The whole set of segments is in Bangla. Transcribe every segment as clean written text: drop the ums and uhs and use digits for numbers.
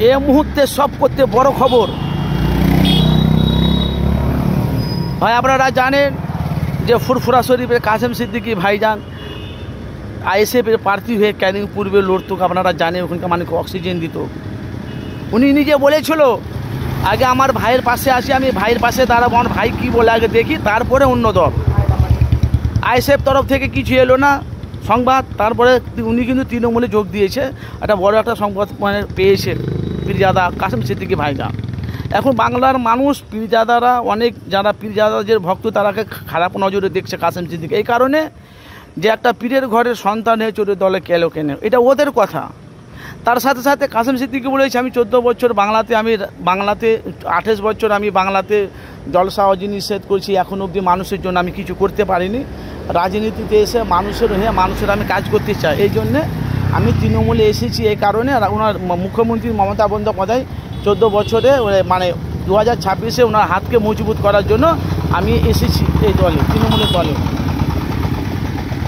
এই মুহূর্তে সব করতে বড় খবর ভাই, আপনারা জানেন যে ফুরফুরা শরীফের কাসেম সিদ্দিকী ভাইজান আইএসএফের প্রার্থী হয়ে ক্যানিং পূর্বে লড়ত। আপনারা জানেন ওখানকার মানুষকে অক্সিজেন দিত। উনি নিজে বলেছিল আগে আমার ভাইয়ের পাশে আসি, আমি ভাইয়ের পাশে দাঁড়াবো, আমার ভাই কী বলে আগে দেখি, তারপরে অন্য দল। আইএসএফ তরফ থেকে কিছু এলো না সংবাদ, তারপরে উনি কিন্তু তৃণমূলে যোগ দিয়েছে। একটা বড় একটা সংবাদ মানে পেয়েছে পীরজাদা কাসেম সিদ্দিকী ভাইজান। এখন বাংলার মানুষ পীরজাদারা অনেক যারা পীরজাদাদের ভক্ত তারাকে খারাপ নজরে দেখছে কাসেম সিদ্দিকী, এই কারণে যে একটা পীরের ঘরের সন্তান হয়ে চলে দলে কেলো কেনে, এটা ওদের কথা। তার সাথে সাথে কাসেম সিদ্দিকী বলেছে আমি 14 বছর বাংলাতে 28 বছর আমি বাংলাতে জলসা অজি নিষেধ করছি, এখন অবধি মানুষের জন্য আমি কিছু করতে পারিনি। রাজনীতিতে এসে মানুষের হয়ে মানুষের আমি কাজ করতে চাই, এই জন্যে আমি তৃণমূলে এসেছি। এই কারণে ওনার মুখ্যমন্ত্রী মমতা বন্দ্যোপাধ্যায় 14 বছরে মানে 2026-এ ওনার হাতকে মজবুত করার জন্য আমি এসেছি এই দলে, তৃণমূলের দলে।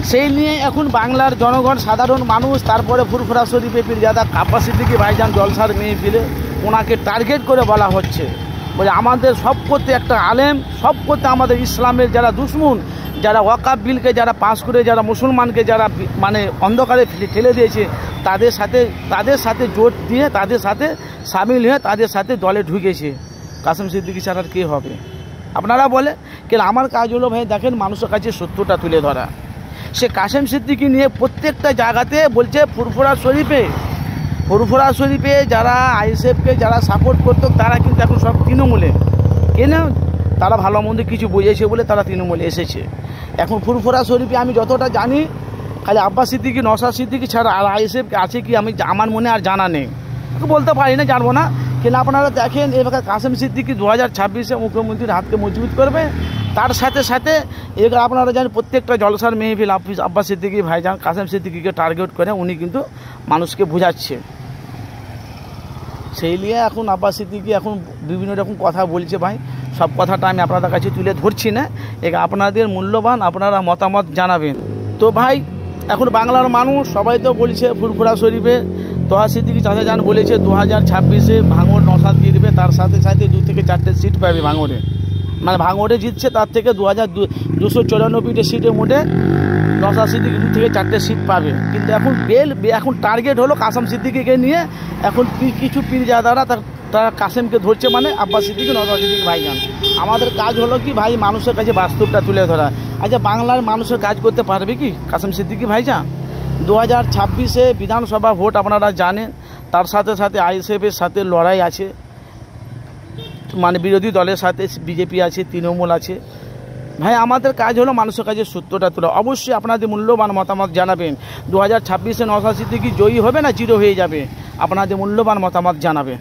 সেই নিয়ে এখন বাংলার জনগণ সাধারণ মানুষ, তারপরে ফুরফুরা শরীফে পীরজাদা আব্বাস সিদ্দিকী ভাইজান জলসার মেহফিলে ওনাকে টার্গেট করে বলা হচ্ছে, বলে আমাদের সব করতে একটা আলেম, সব করতে আমাদের ইসলামের যারা দুশমন, যারা ওয়াকাফ বিলকে যারা পাস করে যারা মুসলমানকে যারা মানে অন্ধকারে ঠেলে দিয়েছে, তাদের সাথে জোট দিয়ে তাদের সাথে সামিল হয়ে তাদের সাথে দলে ঢুকেছে। কাসেম সিদ্দিকী ছাড়া কে হবে আপনারা বলে? কেন আমার কাজ হলো ভাই দেখেন মানুষের কাছে সত্যটা তুলে ধরা। সে কাসেম সিদ্দিকী নিয়ে প্রত্যেকটা জায়গাতে বলছে ফুরফুরা শরীফে যারা আইএসএফকে যারা সাপোর্ট করতো তারা কিন্তু এখন সব তৃণমূলে। কেন? তারা ভালো মন্দ কিছু বুঝেছে বলে তারা তৃণমূলে এসেছে। এখন ফুরফুরা শরীফে আমি যতটা জানি খালি আব্বাস সিদ্দিকী নওশাদ সিদ্দিকী ছাড়া আর আইএসএফ আছে কি আমি আমার মনে আর জানা নেই, বলতে পারি না, জানবো না। কিন্তু আপনারা দেখেন এবার কাসেম সিদ্দিকী 2026-এ মুখ্যমন্ত্রীর হাতকে মজবুত করবে। তার সাথে সাথে এবার আপনারা জানেন প্রত্যেকটা জলসার মেহফিল আব্বাস সিদ্দিকী ভাইজান কাসেম সিদ্দিকীকে টার্গেট করে উনি কিন্তু মানুষকে বোঝাচ্ছে। সেই নিয়ে এখন আব্বাস সিদ্দিকী এখন বিভিন্ন রকম কথা বলছে ভাই, সব কথাটা আমি আপনাদের কাছে তুলে ধরছি না, এটা আপনাদের মূল্যবান আপনারা মতামত জানাবেন। তো ভাই এখন বাংলার মানুষ সবাই তো বলছে ফুরফুরা শরীফে তোহা সিদ্দিকী চাচা যান বলেছে 2026-এ ভাঙড় নওশাদ জিতবে, তার সাথে সাথে 2 থেকে 4টে সিট পাবে ভাঙড়ে, মানে ভাঙড়ে জিতছে তার থেকে 2294টে সিটের মধ্যে নওশাদ সিদ্দিকী 2 থেকে 4টে সিট পাবে। কিন্তু এখন টার্গেট হলো কাসেম সিদ্দিকীকে নিয়ে। এখন কিছু পীরজাদারা তারা কাসেমকে ধরছে, মানে আব্বাস সিদ্দিকী নওশাদ সিদ্দিকী ভাইজান। আমাদের কাজ হলো কি ভাই মানুষের কাছে বাস্তবটা তুলে ধরা। আচ্ছা বাংলার মানুষের কাজ করতে পারবে কি কাসেম সিদ্দিকী ভাইজান? 2026-এ বিধানসভা ভোট আপনারা জানেন, তার সাথে সাথে আইএসএফের সাথে লড়াই আছে, মানে বিরোধী দলের সাথে বিজেপি আছে, তৃণমূল আছে। ভাই আমাদের কাজ হলো মানুষের কাছে সত্যটা তোলা। অবশ্যই আপনাদের মূল্যবান মতামত জানাবেন। 2026-এ নওশাদ সিদ্দিকী জয়ী হবে না জিরো হয়ে যাবে? আপনাদের মূল্যবান মতামত জানাবেন।